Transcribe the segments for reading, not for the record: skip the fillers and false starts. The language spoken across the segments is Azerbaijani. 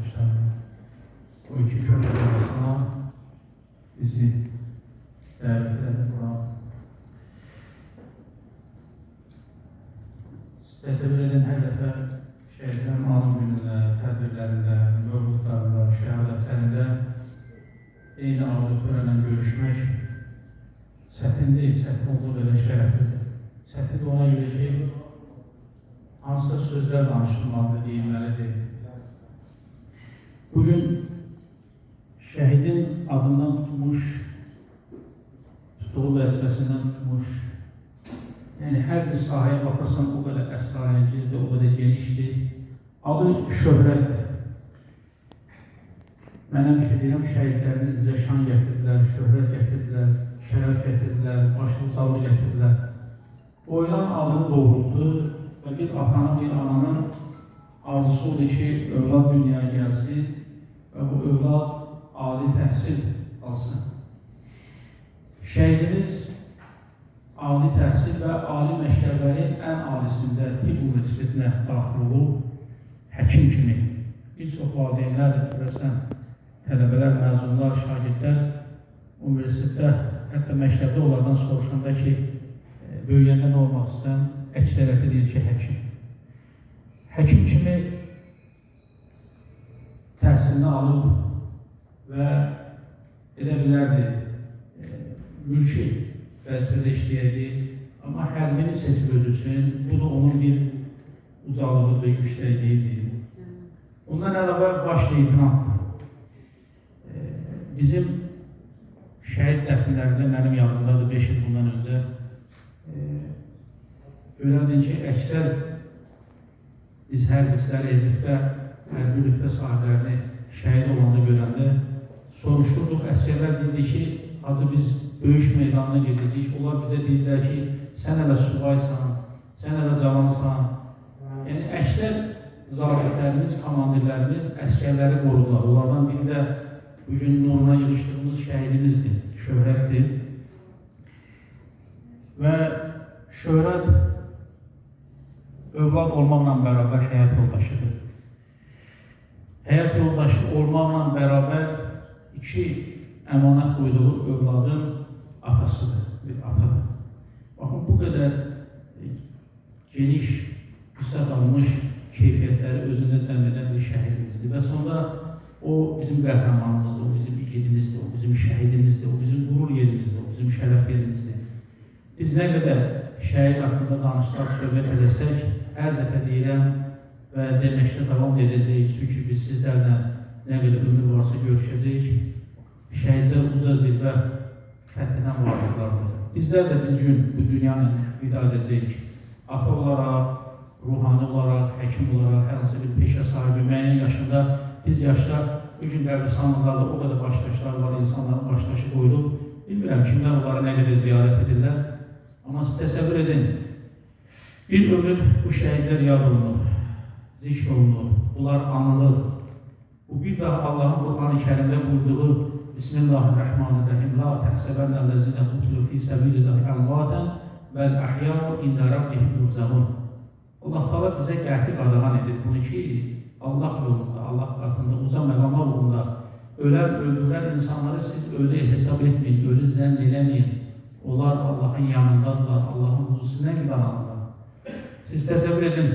arkadaşlarım, o iki köprü arasına bizi davet eden buna. Təsəvvür edin, hər dəfə şəhidlərin anım günündə, tədbirlərində, mövludlarında, şəhadətlərində eyni auditoriyayla görüşmək çətin deyil, çətin olduğu qədər şərəflidir. Çətin ona görə ki, hansısa sözlər danışılmalıdır, deyilməlidir. Bugün şəhidin adından tutmuş, tutduğu vəzifəsindən tutmuş, yəni hər bir sahaya baxırsan o qədər əsrarəngizdir, o qədər genişdir. Adı şöhrətdir. Mənəm ki, deyirəm, şəhidlərimiz bizə şan gətirdilər, şöhrət gətirdilər, şərəf gətirdilər, başlıqsallı gətirdilər. Oylan adını doğruldu və bir atanın, bir ananın arzusu oldu ki, övlad dünyaya gəlsin və bu övlad ali təhsil alsın. Şəhidimiz ali təhsil və ali məktəblərin ən alisində tibb universitetinə daxil olub, həkim kimi. Bir çox valideynlərdir, görəsən, tələbələr, məzunlar, şagirdlər universitetdə, hətta məktəbdə onlardan soruşanda ki, böyüyəndə nə olmaq istəyən, əksəriyyəti deyir ki, həkim. Həkim kimi təhsilini alıb və edə bilərdi, mülki vəzifədə işləyərdi, amma hərbini seçib öz üçün, bu da onun bir ucalığıdır, yüksəkliyidir. Ondan əlavə baş leytinantdır. Bizim şəhid dəfnlərində mənim yanımdadır 5 il bundan öncə. Görərdin ki, əksər biz hərbislər, elbifdə, hərbi rütbə sahiblərini şəhid olanda görəndə soruşurduq, əskərlər deyildi ki, azı biz döyüş meydanına gedirdik. Onlar bizə deyirlər ki, sən hələ subaysan, sən hələ cavansan. Yəni, əksər zabitlərimiz, komandirlərimiz əskərləri qorurlar. Onlardan biri də bugün nuruna yığışdığımız şəhidimizdir, şöhrətdir. Və şöhrət övlad olmaqla bərabər həyat yoldaşıdır. Həyat yoldaşı olmaqla bərabər iki əmanət qoyduğu övladın atasıdır, bir atadır. Baxın, bu qədər geniş, qısa qalmış keyfiyyətləri özündə cəm edən bir şəhidimizdir. Və sonra o bizim qəhrəmanımızdır, o bizim igidimizdir, o bizim şəhidimizdir, o bizim qurur yerimizdir, o bizim şərəf yerimizdir. Biz nə qədər şəhid haqqında danışlar, söhbət edəsək, hər dəfə deyirəm və deməkdə davam edəcəyik. Çünki biz sizlərlə nə qədər ömür varsa görüşəcəyik. Şəhidlər uca zirvə fəthindən varlıqlardır. Bizlər də biz gün bu dünyanı vida edəcəyik. Ata olaraq, ruhani olaraq, həkim olaraq, hər hansı bir peşə sahibi, müəyyən yaşında biz yaşlar, bugün qəbristanlıqlarda o qədər başdaşlar var, insanların başdaşı qoyulub. Bilmirəm kimlər onları nə qədər ziyarət edirlər. Amma siz təsəvvür edin, bir ömür bu şəhidlər yad olunur, zikr olunur, bunlar anılır. Bu bir daha Allah'ın Qur'an-ı Kərimdə buyurduğu Bismillahirrahmanirrahim. La təhsəbənnəl-ləzinə qutlu fi səbilillahi əmvətən vəl əhyəu ində rabbihim yurzəmun. Allah Teala bizə qəti qadağan edir bunu ki, Allah yolunda, Allah qatında, uca məqamlar uğrunda ölən, öldürülən insanları siz ölü hesab etməyin, ölü zənn eləməyin. Onlar Allah'ın yanındadırlar, Allah'ın huzusunə qidananlar. Siz təsəvvür edin,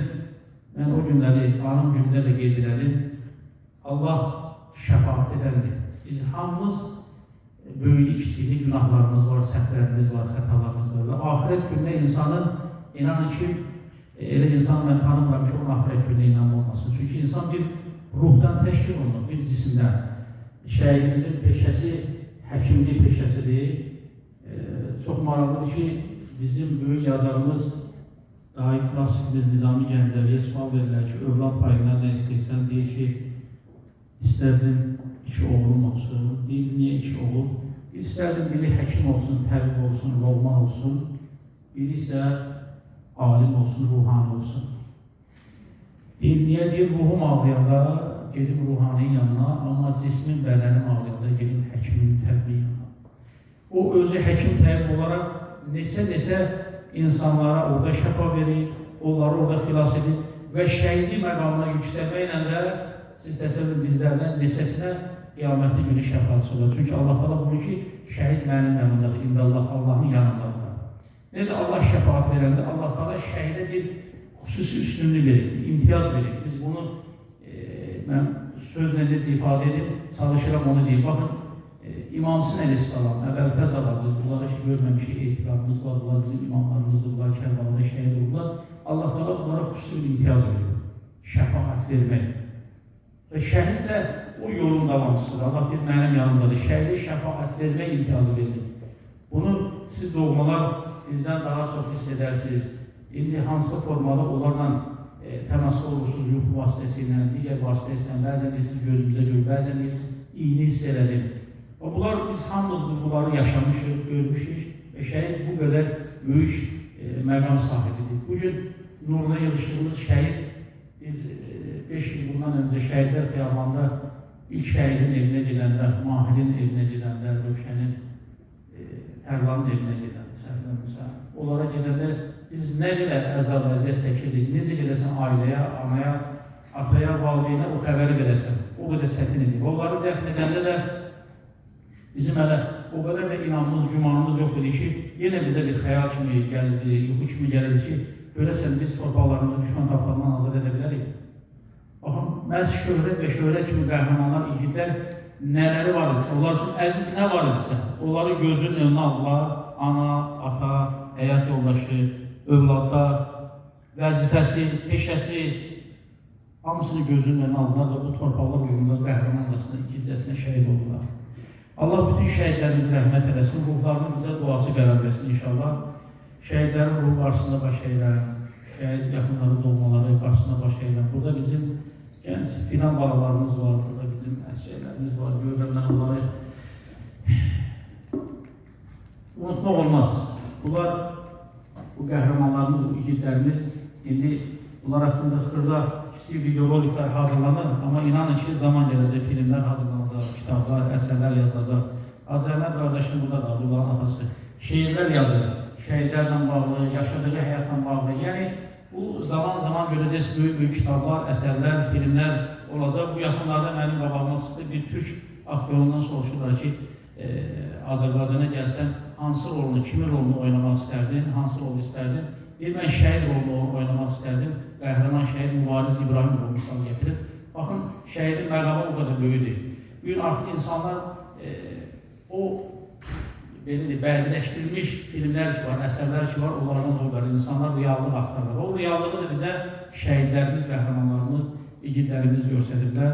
mən o günləri, anım gündə də qeyd edelim, Allah şəfaat edərdir. Biz hamımız böyük kiçikli günahlarımız var, səhvlərimiz var, xətalarımız var və ahirət gününə insanın, inanın ki, elə insan mən tanımıram ki, onun ahirət gününə inanma olmasın. Çünki insan bir ruhdan təşkil olunur, bir cisimdən. Şəhidimizin peşəsi həkimlik peşəsidir. Çox maraqlıdır ki, bizim böyük yazarımız, dahi klasikimiz Nizami Gəncəliyə sual verirlər ki, övlad payından nə istəyirsən, deyir ki, istərdim 2 oğlum olsun, deyir, niyə 2 oğul? İstərdim biri həkim olsun, təbib olsun, loğman olsun, biri isə alim olsun, ruhani olsun. Deyir, niyə? Deyir, ruhum ağlayanda gedim ruhaninin yanına, amma cismin, bədənim ağlayanda gedim həkimin, təbibin yanına. O özü həkim təbib olaraq neçə insanlara orada şəfa verir, onları orada xilas edir və şəhidlik məqamına yüksəlməklə də siz təsəvvür bizlərdən neçəsinə qiyamətli günü şəfaatçı olur. Çünki Allah Teala buyurur ki, şəhid mənim yanımdadır, indi Allahın yanındadır. Necə Allah şəfaat verəndə Allah Teala şəhidə bir xüsusi üstünlük verir, imtiyaz verir. Biz bunu mən sözlə necə ifadə edib, çalışıram onu deyim. Baxın, İmam Hüseyin əleyhissalam, əvvəl-fəz biz bunları hiç görməmişik, etiqadımız var, bunlar bizim imamlarımızdır, bunlar Kərbalada şəhid oldular. Allah Teala bunlara xüsusi bir imtiyaz verir, şəfaat vermək. Və şəhid də o yolun davamçısıdır. Allah deyir, mənim yanımdadır. Şəhidə şəfaat vermək imtiyazı verilir. Bunu siz doğmalar bizdən daha çox hiss edərsiniz. İndi hansı formada onlarla təmasda olursunuz, yuxu vasitəsilə, digər vasitəsilə, bəzən deyirsiniz gözümüzə görür, bəzən deyirsiniz iyini hiss elədim. Bunlar, biz hamımız bunları yaşamışıq, görmüşük və şəhid bu qədər böyük məqam sahibidir. Bugün nuruna yığışdığımız şəhid, biz 5 il bundan öncə şəhidlər xiyabanda ilk şəhidin evinə gedəndə, Mahirin evinə gedəndə, Rövşənin, Tərlanın evinə gedəndə, səhvləmirsə, onlara gedəndə biz nə qədər əzab, əziyyət çəkirdik, necə gedəsən ailəyə, anaya, ataya, valideynə o xəbəri verəsən, o qədər çətin edik. Onları dəfn edəndə də bizim hələ o qədər də inanmamız, gümanımız yox idi ki, yenə bizə bir xəyal kimi gəlirdi, yuxu kimi gəlirdi ki, görəsən biz torpaqlarımızı düşman tapdağından azad edə bilərik. Baxın, məhz şöhrət və şöhrət kimi qəhrəmanlar, igidlər nələri var idisə, onlar üçün əziz nə var idisə, onları gözünün önünə aldılar, ana, ata, həyat yoldaşı, övladlar, vəzifəsi, peşəsi, hamısını gözünün önünə aldılar və bu torpaqlar uğrunda qəhrəmancasına, ikicəsinə şəhid oldular. Allah bütün şəhidlərimizi rəhmət eləsin, ruhlarını bizə duası qərar versin inşallah. Şəhidlərin ruhu qarşısında baş eylən, şəhid yaxınları doğmaları qarşısında baş eylən. Burada bizim gənc filan balalarımız var, burada bizim əsgərlərimiz var, görürəm mən onları unutmaq olmaz. Bunlar, bu qəhrəmanlarımız, bu igidlərimiz, indi bunlar haqqında xırda kiçik videoroliklər hazırlanır, amma inanın ki, zaman gələcək filmlər hazırlanacaq, kitablar, əsərlər yazılacaq. Hacı Əhməd qardaşım burada da, Abdullahın atası, şeirlər yazır, şəhidlərlə bağlı, yaşadığı həyatla bağlı. Yəni, bu zaman görəcəyiz böyük kitablar, əsərlər, filmlər olacaq. Bu yaxınlarda mənim qabağıma çıxdı, bir türk aktyorundan soruşurlar ki, Azərbaycana gəlsən, hansı rolunu, kimin rolunu oynamaq istərdin, hansı rolu istərdin? Deyir, mən şəhid rolunu oynamaq istərdim, qəhrəman şəhid Mübariz İbrahim rolunu misal gətirib. Baxın, şəhidin məqamı o qədər böyüdür. Bugün artıq insanlar o bədiləşdirilmiş filmlər ki var, əsərlər ki var, onlardan doğrular. İnsanlar reallıq axtarlar. O reallığı da bizə şəhidlərimiz, qəhrəmanlarımız, igidlərimiz göstərirlər.